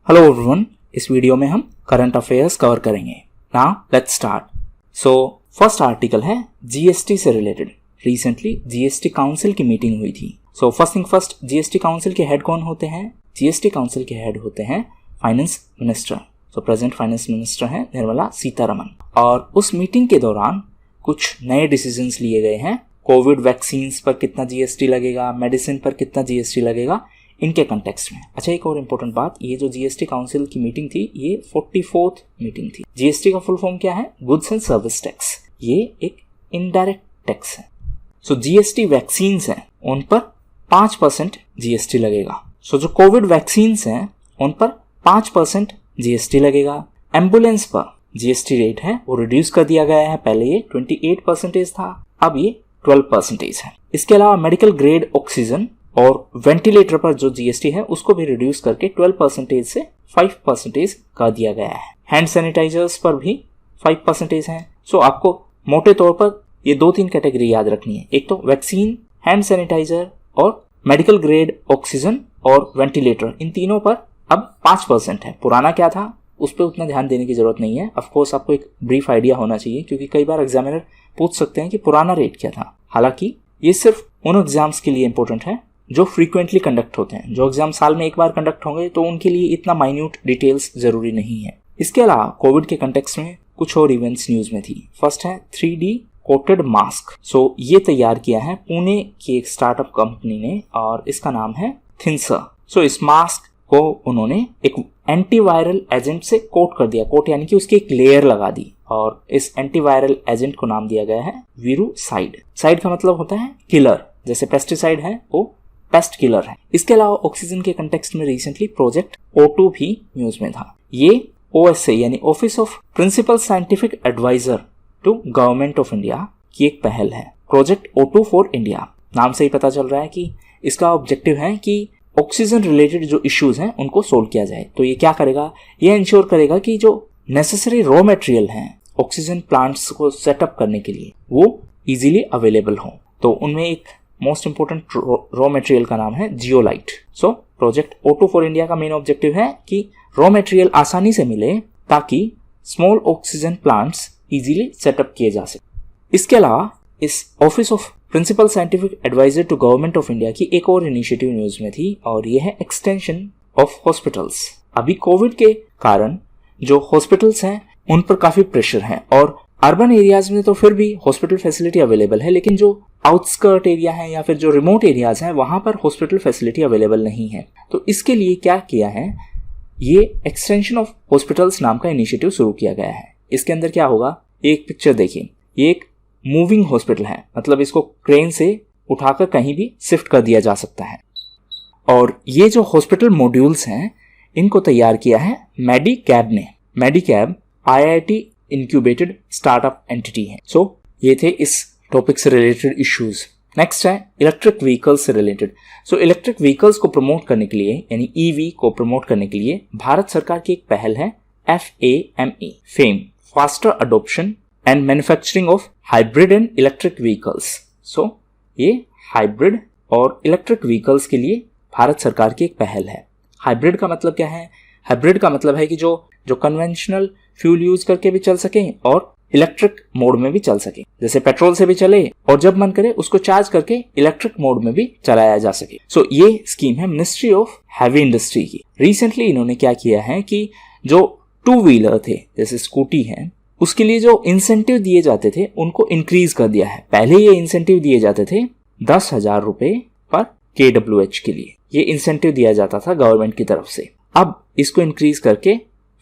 Hello everyone, इस video में हम करंट अफेयर्स कवर करेंगे। Now let's start. So first article है जीएसटी से रिलेटेड। रिसेंटली जीएसटी काउंसिल की मीटिंग हुई थी। So first thing first, GST council के हेड कौन होते हैं? जीएसटी काउंसिल के हेड होते हैं फाइनेंस मिनिस्टर। सो प्रेजेंट फाइनेंस मिनिस्टर हैं निर्मला सीतारमण। और उस मीटिंग के दौरान कुछ नए डिसीजंस लिए गए हैं। कोविड वैक्सीन पर कितना जीएसटी लगेगा, मेडिसिन पर कितना जीएसटी लगेगा, इनके कंटेक्स्ट में। अच्छा, एक और इम्पोर्टेंट बात, ये जो जीएसटी काउंसिल की मीटिंग थी ये 44th मीटिंग थी। जीएसटी का फुल फॉर्म क्या है? Goods and service tax. ये एक इनडायरेक्ट टैक्स है। सो जीएसटी वैक्सीन हैं उन पर 5% जीएसटी लगेगा। सो जो कोविड वैक्सीन हैं उन पर 5% जीएसटी लगेगा। एम्बुलेंस पर जीएसटी रेट है वो रिड्यूस कर दिया गया है। पहले ये 28% था, अब ये 12% है। इसके अलावा मेडिकल ग्रेड ऑक्सीजन और वेंटिलेटर पर जो जीएसटी है उसको भी रिड्यूस करके 12% से 5% कर दिया गया है। हैंड सैनिटाइजर्स पर भी 5% है। सो आपको मोटे तौर पर ये 2-3 कैटेगरी याद रखनी है। एक तो वैक्सीन, हैंड सैनिटाइजर और मेडिकल ग्रेड ऑक्सीजन और वेंटिलेटर, इन तीनों पर अब 5% है। पुराना क्या था उस पर उतना ध्यान देने की जरूरत नहीं है। ऑफकोर्स आपको एक ब्रीफ आइडिया होना चाहिए, क्योंकि कई बार एग्जामिनर पूछ सकते हैं कि पुराना रेट क्या था। हालांकि ये सिर्फ उन एग्जाम्स के लिए इंपॉर्टेंट है जो फ्रीक्वेंटली कंडक्ट होते हैं। जो एग्जाम साल में एक बार कंडक्ट होंगे तो उनके लिए इतना माइन्यूट डिटेल्स जरूरी नहीं है। इसके अलावा कोविड के कंटेक्स्ट में कुछ और इवेंट्स न्यूज में थी। फर्स्ट है 3D कोटेड मास्क। सो ये तैयार किया है पुणे की एक स्टार्टअप कंपनी ने और इसका नाम है थिंसर। सो इस मास्क को उन्होंने एक एंटीवायरल एजेंट से कोट कर दिया। कोट यानी कि उसकी एक लेयर लगा दी और इस एंटीवायरल एजेंट को नाम दिया गया है वीरुसाइड। साइड का मतलब होता है किलर, जैसे पेस्टिसाइड है वो पेस्ट किलर है। इसके अलावा ऑक्सीजन के कंटेक्स्ट में रिसेंटली प्रोजेक्ट O2 भी न्यूज में था। ये OSA यानी office of principal scientific adviser to government of India की एक पहल है। प्रोजेक्ट O2 फॉर इंडिया, नाम से ही पता चल रहा है कि इसका ऑब्जेक्टिव है कि ऑक्सीजन रिलेटेड जो इश्यूज हैं उनको सोल्व किया जाए। तो ये क्या करेगा? ये इंश्योर करेगा कि जो नेसेसरी रॉ मटेरियल हैं ऑक्सीजन प्लांट्स को सेटअप करने के लिए वो इजीली अवेलेबल हो। तो उनमें एक मोस्ट इंपोर्टेंट रॉ मटेरियल का नाम है zeolite. So project O2 for India का मेन ऑब्जेक्टिव है कि रॉ मटेरियल आसानी से मिले ताकि small oxygen plants easily setup किए जा सके। इसके अलावा इस office of principal scientific adviser to government of India की एक और इनिशिएटिव न्यूज में थी और यह है एक्सटेंशन ऑफ हॉस्पिटल्स। अभी कोविड के कारण जो हॉस्पिटल्स हैं उन पर काफी प्रेशर है और अर्बन एरियाज में तो फिर भी हॉस्पिटल फैसिलिटी अवेलेबल है, लेकिन जो आउटस्कर्ट एरिया है या फिर जो रिमोट एरियाज हैं वहां पर हॉस्पिटल फैसिलिटी अवेलेबल नहीं है। तो इसके लिए क्या किया है, ये एक्सटेंशन ऑफ हॉस्पिटल्स नाम का इनिशिएटिव शुरू किया गया है। इसके अंदर क्या होगा, एक पिक्चर देखिए, ये एक मूविंग हॉस्पिटल है, मतलब इसको क्रेन से उठाकर कहीं भी शिफ्ट कर दिया जा सकता है। और ये जो हॉस्पिटल मॉड्यूल्स हैं इनको तैयार किया है मेडिकैब ने। मेडिकैब IIT इंक्यूबेटेड स्टार्टअप एंटिटी है। सो ये थे इस टॉपिक से रिलेटेड इश्यूज। नेक्स्ट है इलेक्ट्रिक व्हीकल्स से रिलेटेड। सो इलेक्ट्रिक व्हीकल्स को प्रमोट करने के लिए यानी EV को प्रमोट करने के लिए भारत सरकार की एक पहल है FAME, FAME, faster adoption and manufacturing of hybrid and electric vehicles. So ये हाइब्रिड और इलेक्ट्रिक व्हीकल्स के लिए भारत सरकार की एक पहल है। हाइब्रिड का मतलब क्या है? हाइब्रिड का मतलब है कि जो कन्वेंशनल फ्यूल यूज करके भी चल सके और इलेक्ट्रिक मोड में भी चल सके, जैसे पेट्रोल से भी चले और जब मन करे उसको चार्ज करके इलेक्ट्रिक मोड में भी चलाया जा सके। सो ये स्कीम है मिनिस्ट्री ऑफ हैवी इंडस्ट्री की। रिसेंटली इन्होंने क्या किया है कि जो 2 व्हीलर थे जैसे स्कूटी है उसके लिए जो इंसेंटिव दिए जाते थे उनको इंक्रीज कर दिया है। पहले ये इंसेंटिव दिए जाते थे 10,000 रुपए पर KWH के लिए, ये इंसेंटिव दिया जाता था गवर्नमेंट की तरफ से। अब इसको इंक्रीज करके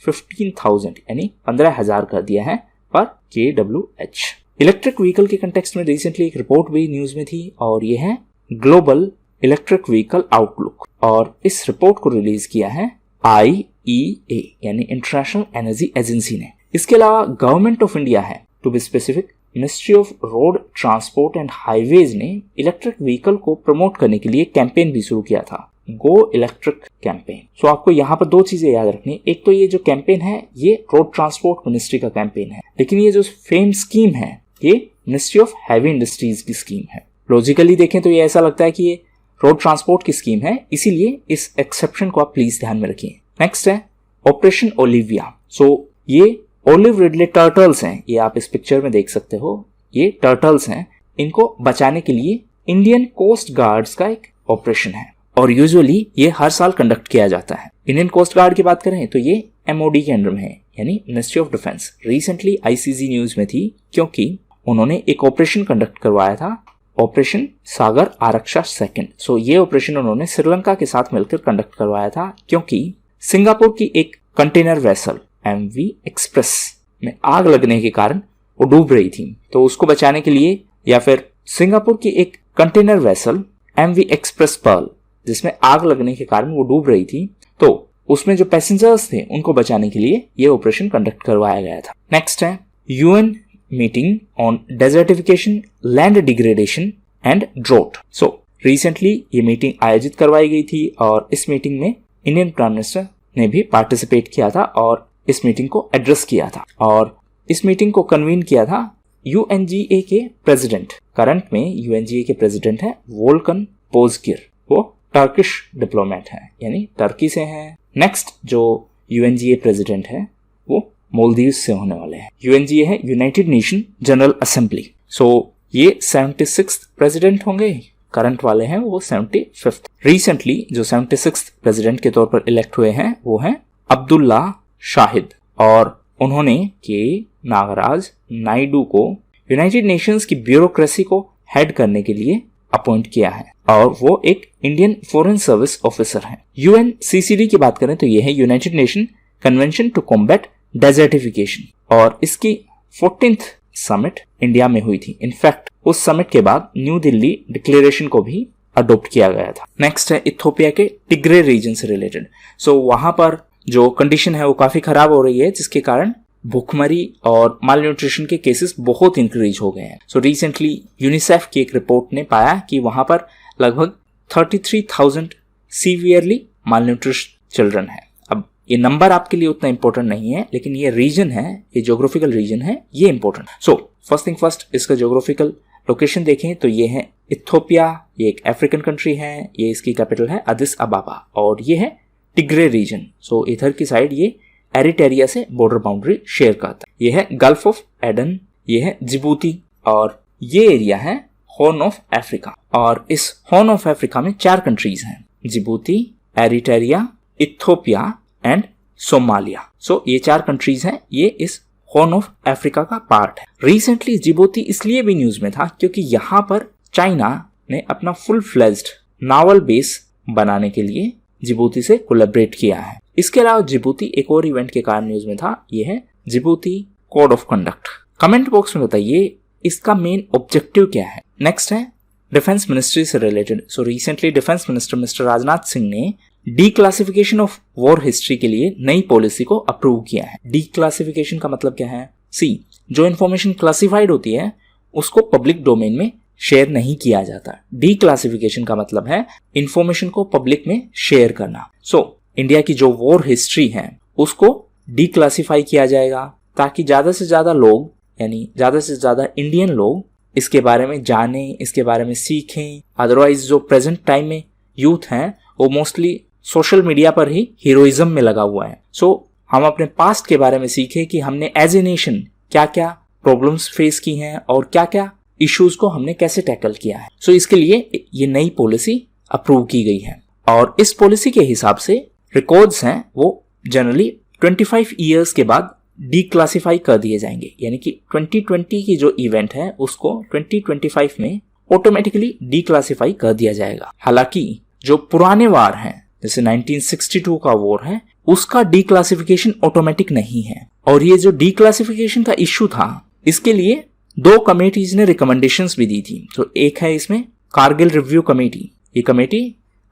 15,000 यानी 15,000 कर दिया है पर KWH। इलेक्ट्रिक व्हीकल के कंटेक्स्ट में रिसेंटली एक रिपोर्ट भी न्यूज में थी और ये है ग्लोबल इलेक्ट्रिक व्हीकल आउटलुक, और इस रिपोर्ट को रिलीज किया है IEA यानी इंटरनेशनल एनर्जी एजेंसी ने। इसके अलावा गवर्नमेंट ऑफ इंडिया है, to be specific ministry of road transport and highways ने इलेक्ट्रिक व्हीकल को प्रमोट करने के लिए कैंपेन भी शुरू किया था, गो इलेक्ट्रिक कैंपेन। सो आपको यहाँ पर 2 चीजें याद रखनी। एक तो ये जो कैंपेन है ये रोड ट्रांसपोर्ट मिनिस्ट्री का कैंपेन है, लेकिन ये जो फेम स्कीम है ये मिनिस्ट्री ऑफ हैवी इंडस्ट्रीज की स्कीम है। लॉजिकली देखें तो ये ऐसा लगता है कि ये रोड ट्रांसपोर्ट की स्कीम है, इसीलिए इस एक्सेप्शन को आप प्लीज ध्यान में रखिए। नेक्स्ट है ऑपरेशन ओलिविया। सो ये ओलिव रिडले टर्टल्स हैं, ये आप इस पिक्चर में देख सकते हो, ये टर्टल्स हैं। इनको बचाने के लिए इंडियन कोस्ट गार्ड्स का एक ऑपरेशन है और यूजुअली ये हर साल कंडक्ट किया जाता है। इंडियन कोस्ट गार्ड की बात करें तो ये MOD के अंडर में है, यानी ministry of defence. Recently ICG news में थी क्योंकि उन्होंने एक ऑपरेशन कंडक्ट करवाया था, ऑपरेशन सागर आरक्षा सेकंड। सो ये ऑपरेशन उन्होंने श्रीलंका के साथ मिलकर कंडक्ट करवाया था क्योंकि सिंगापुर की एक कंटेनर वेसल MV एक्सप्रेस में आग लगने के कारण वो डूब रही थी। तो उसको बचाने के लिए, या फिर सिंगापुर की एक container vessel MV Express Pearl जिसमें आग लगने के कारण वो डूब रही थी, तो उसमें जो पैसेंजर्स थे उनको बचाने के लिए ये ऑपरेशन कंडक्ट करवाया गया था। नेक्स्ट है UN meeting on desertification, land degradation and draught. So recently ये मीटिंग आयोजित करवाई गई थी और इस मीटिंग में इंडियन प्राइम मिनिस्टर ने भी पार्टिसिपेट किया था और इस मीटिंग को एड्रेस किया था। और इस मीटिंग को कन्वीन किया था UNGA के प्रेसिडेंट, करंट में UNGA के प्रेसिडेंट है वोल्कन बोजगिर, वो टर्किश डिप्लोमेट है, यानी टर्की से हैं। नेक्स्ट जो UNGA प्रेसिडेंट है वो मालदीव्स से होने वाले हैं। UNGA है यूनाइटेड नेशन जनरल असेंबली। सो ये 76th प्रेसिडेंट होंगे, करंट वाले हैं वो 75th। रिसेंटली जो 76th प्रेसिडेंट के तौर पर इलेक्ट हुए हैं वो हैं अब्दुल्ला शाहिद और उन्होंने के नागराज नायडू को यूनाइटेड नेशंस की ब्यूरोक्रेसी को हेड करने के लिए अपॉइंट किया है और वो एक इंडियन फॉरेन सर्विस ऑफिसर हैं। UNCCD की बात करें तो ये है United Nation convention to combat desertification और इसकी 14th समिट इंडिया में हुई थी। इनफैक्ट उस समिट के बाद न्यू दिल्ली डिक्लेरेशन को भी अडॉप्ट किया गया था। नेक्स्ट है इथियोपिया के टिग्रे रीजन से रिलेटेड। सो वहां पर जो कंडीशन है वो काफी खराब हो रही है जिसके कारण भूखमरी और माल न्यूट्रिशन के केसेस बहुत इंक्रीज हो गए हैं। सो रिसेंटली यूनिसेफ की एक रिपोर्ट ने पाया कि वहां पर लगभग 33,000 सीवियरली माल न्यूट्रिशन चिल्ड्रन है। अब ये नंबर आपके लिए उतना इंपॉर्टेंट नहीं है, लेकिन ये रीजन है, ये ज्योग्राफिकल रीजन है, ये important. So first thing first, इसका ज्योग्राफिकल लोकेशन देखें तो ये है इथियोपिया, ये एक अफ्रीकन कंट्री है, ये इसकी कैपिटल है अदिस अबाबा और ये है टिग्रे रीजन। सो इधर की साइड ये एरिटेरिया से बॉर्डर बाउंड्री शेयर करता है। ये है गल्फ ऑफ एडन, ये है जिबूती और ये एरिया है हॉर्न ऑफ अफ्रीका। और इस हॉर्न ऑफ अफ्रीका में 4 कंट्रीज हैं, Djibouti, Eritrea, Ethiopia and Somalia. So ये 4 कंट्रीज हैं, ये इस हॉर्न ऑफ अफ्रीका का पार्ट है। रिसेंटली जिबूती इसलिए भी न्यूज में था क्योंकि यहाँ पर चाइना ने अपना फुल फ्लेज्ड नावल बेस बनाने के लिए जिबूती से कोलैबोरेट किया है। इसके अलावा जिबूती एक और इवेंट के कारण न्यूज में था, ये है Djibouti code of conduct. Comment box में बताइए इसका मेन ऑब्जेक्टिव क्या है। नेक्स्ट है डिफेंस मिनिस्ट्री से related. So recently defence minister mister Rajnath Singh ने डीक्लासिफिकेशन ऑफ वॉर हिस्ट्री के लिए नई पॉलिसी को अप्रूव किया है। डीक्लासिफिकेशन का मतलब क्या है? जो इन्फॉर्मेशन क्लासिफाइड होती है उसको पब्लिक डोमेन में शेयर नहीं किया जाता। डीक्लासिफिकेशन का मतलब है इंफॉर्मेशन को पब्लिक में शेयर करना। इंडिया की जो वॉर हिस्ट्री है उसको डीक्लासिफाई किया जाएगा ताकि ज्यादा से ज्यादा लोग, यानी ज्यादा से ज्यादा इंडियन लोग इसके बारे में जाने, इसके बारे में सीखें। अदरवाइज जो प्रेजेंट टाइम में यूथ है वो मोस्टली सोशल मीडिया पर ही हीरोइज्म में लगा हुआ है। हम अपने पास्ट के बारे में सीखें कि हमने एज ए नेशन क्या क्या प्रॉब्लम्स फेस की हैं और क्या क्या इश्यूज को हमने कैसे टैकल किया है। इसके लिए ये नई पॉलिसी अप्रूव की गई है और इस पॉलिसी के हिसाब से रिकॉर्ड्स हैं वो जनरली 25 ईयर्स के बाद डीक्लासिफाई कर दिए जाएंगे, यानी कि 2020 की जो इवेंट है उसको 2025 में ऑटोमेटिकली डीक्लासिफाई कर दिया जाएगा। हालांकि जो पुराने वार हैं जैसे 1962 का वॉर है उसका डीक्लासिफिकेशन ऑटोमेटिक नहीं है। और ये जो डीक्लासिफिकेशन का इश्यू था इसके लिए 2 कमेटीज ने रिकमेंडेशंस भी दी थी। एक है इसमें कारगिल रिव्यू कमेटी। ये कमेटी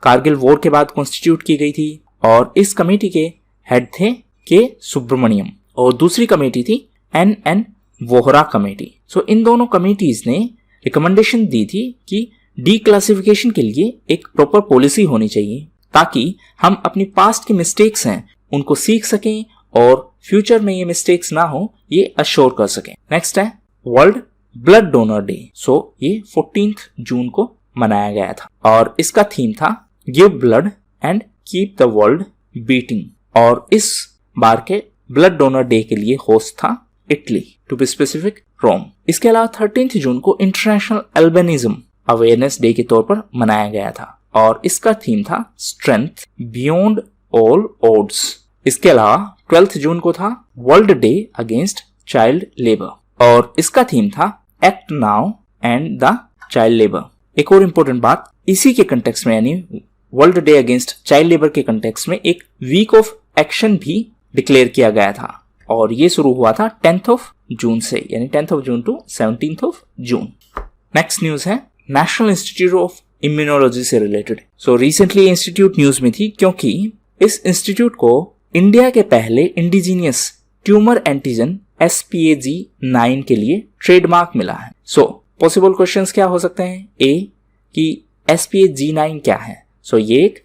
कारगिल वॉर के बाद कॉन्स्टिट्यूट की गई थी और इस कमेटी के हेड थे के सुब्रमण्यम और दूसरी कमेटी थी NN वोहरा कमेटी। इन दोनों कमेटीज ने रिकमेंडेशन दी थी कि डीक्लासिफिकेशन के लिए एक प्रॉपर पॉलिसी होनी चाहिए ताकि हम अपनी पास्ट के मिस्टेक्स हैं उनको सीख सकें और फ्यूचर में ये मिस्टेक्स ना हो ये अश्योर कर सकें। नेक्स्ट है वर्ल्ड ब्लड डोनर डे। ये 14 जून को मनाया गया था और इसका थीम था give blood and keep the world beating. और इस बार के ब्लड डोनर डे के लिए होस्ट था इटली, टू बी स्पेसिफिक रोम। इसके अलावा 13 जून को इंटरनेशनल अल्बिनिज्म अवेयरनेस डे के तौर पर मनाया गया था और इसका थीम था स्ट्रेंथ बियॉन्ड ऑल ओड्स। इसके अलावा 12 जून को था world day against child labour और इसका थीम था act now and the child labour. एक और इम्पोर्टेंट बात, इसी के कंटेक्स्ट में यानी world day against child labour के कंटेक्स्ट में एक वीक ऑफ एक्शन भी डिक्लेयर किया गया था और ये शुरू हुआ था 10 जून से, यानी 10 जून टू 17 जून। नेक्स्ट न्यूज है नेशनल इंस्टीट्यूट ऑफ इम्यूनोलॉजी से related. So recently institute news में थी क्योंकि इस इंस्टीट्यूट को इंडिया के पहले इंडिजीनियस ट्यूमर एंटीजन SPAG9 के लिए ट्रेडमार्क मिला है। सो पॉसिबल क्वेश्चंस क्या हो सकते हैं? ए कि SPAG9 क्या है? सो ये एक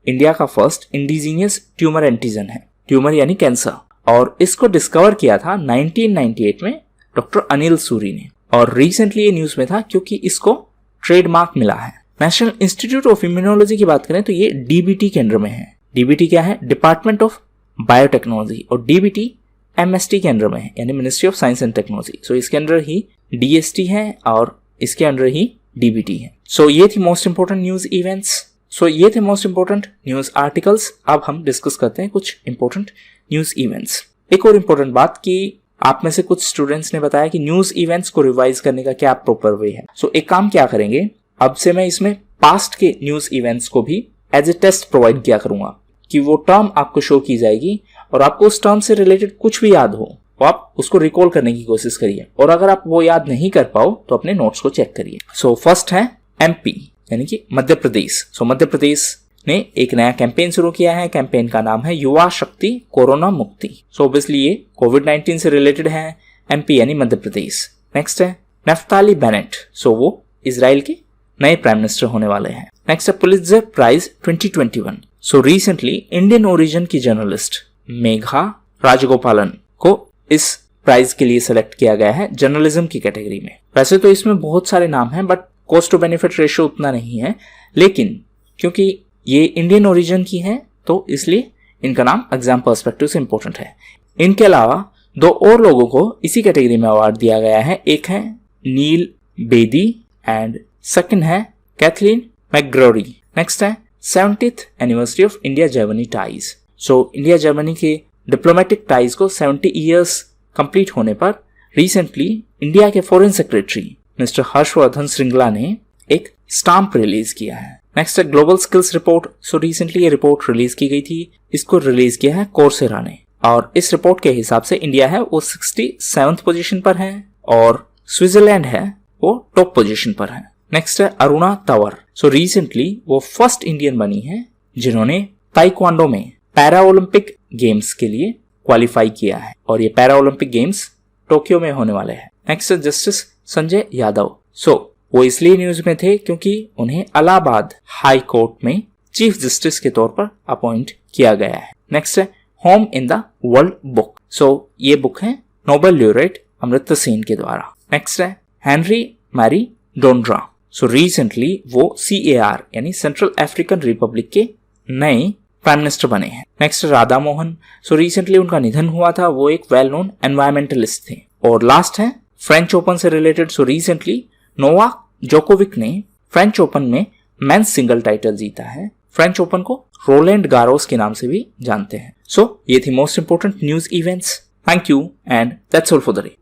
इंडिया का फर्स्ट इंडिजीनियस ट्यूमर एंटीजन है, ट्यूमर यानी कैंसर, और इसको डिस्कवर किया था 1998 में डॉक्टर अनिल सूरी ने और रिसेंटली ये न्यूज में था क्योंकि इसको ट्रेडमार्क मिला है। नेशनल इंस्टीट्यूट ऑफ इम्यूनोलॉजी की बात करें तो ये DBT के अंडर में है। DBT क्या है? डिपार्टमेंट ऑफ बायोटेक्नोलॉजी, और DBT MST के अंडर में है यानी ministry of science and technology. So इसके अंडर ही DST है और इसके अंडर ही DBT है। सो ये थी मोस्ट इंपोर्टेंट न्यूज इवेंट्स। सो ये थे मोस्ट इंपोर्टेंट न्यूज आर्टिकल्स। अब हम डिस्कस करते हैं कुछ इंपोर्टेंट न्यूज इवेंट्स। एक और इंपोर्टेंट बात कि आप में से कुछ स्टूडेंट्स ने बताया कि न्यूज इवेंट्स को रिवाइज करने का क्या प्रॉपर वे है। सो एक काम क्या करेंगे, अब से मैं इसमें पास्ट के न्यूज इवेंट्स को भी एज ए टेस्ट प्रोवाइड किया करूंगा कि वो टर्म आपको शो की जाएगी और आपको उस टर्म से रिलेटेड कुछ भी याद हो तो आप उसको रिकॉल करने की कोशिश करिए, और अगर आप वो याद नहीं कर पाओ तो अपने नोट्स को चेक करिए। सो फर्स्ट है MP यानी कि मध्य प्रदेश। सो मध्य प्रदेश ने एक नया कैंपेन शुरू किया है। कैंपेन का नाम है युवा शक्ति कोरोना मुक्ति। सो ऑब्वियसली ये कोविड-19 से रिलेटेड है। MP यानी मध्य प्रदेश। नेक्स्ट है नफ्ताली बेनेट। सो वो इजराइल के नए प्राइम मिनिस्टर होने वाले हैं। नेक्स्ट है Pulitzer prize 2021। So recently Indian origin की जर्नलिस्ट मेघा राजगोपालन को इस प्राइज के लिए सेलेक्ट किया गया है जर्नलिज्म की कैटेगरी में। वैसे तो इसमें बहुत सारे नाम हैं but cost to benefit ratio उतना नहीं है, लेकिन क्योंकि ये इंडियन ओरिजिन की है तो इसलिए इनका नाम एग्जाम पर्सपेक्टिव से इंपॉर्टेंट है। इनके अलावा 2 और लोगों को इसी कैटेगरी में अवार्ड दिया गया है। एक है नील बेदी एंड सेकंड है कैथलीन मैकग्रोरी। नेक्स्ट है 70th anniversary of India Germany ties. So India Germany के डिप्लोमेटिक टाइज को 70 ईयर्स कंप्लीट होने पर रिसेंटली इंडिया के foreign secretary mister Harshvardhan Shringla ने एक स्टाम्प रिलीज किया है। नेक्स्ट है global skills report. So recently ये रिपोर्ट रिलीज की गई थी। इसको रिलीज किया है कोर्सेरा ने और इस रिपोर्ट के हिसाब से इंडिया है वो 67th पोजीशन पर है और स्विट्जरलैंड है वो टॉप पोजीशन पर है। नेक्स्ट है अरुणा तंवर। सो रिसेंटली वो फर्स्ट इंडियन बनी है जिन्होंने ताइक्वांडो में पैरा ओलंपिक गेम्स के लिए क्वालिफाई किया है और ये पैरा ओलंपिक गेम्स टोक्यो में होने वाले हैं। नेक्स्ट है जस्टिस संजय यादव। सो वो इसलिए न्यूज में थे क्योंकि उन्हें इलाहाबाद हाई कोर्ट में चीफ जस्टिस के तौर पर अपॉइंट किया गया है। नेक्स्ट है home in the world book. So ये बुक है नोबेल ल्यूरेट अमर्त्य सेन के द्वारा। नेक्स्ट है Henri Marie Dondra. So recently वो CAR यानी सेंट्रल अफ्रीकन रिपब्लिक के नए प्राइम मिनिस्टर बने हैं। Next Radha Mohan. So recently उनका निधन हुआ था। वो एक वेल नोन एनवायरमेंटलिस्ट थे। और लास्ट है फ्रेंच ओपन से related. So recently Novak Djokovic ने फ्रेंच ओपन में मेंस सिंगल टाइटल जीता है। फ्रेंच ओपन को रोलैंड गारोस के नाम से भी जानते हैं। सो ये थी most important news events. Thank you and that's all for the day.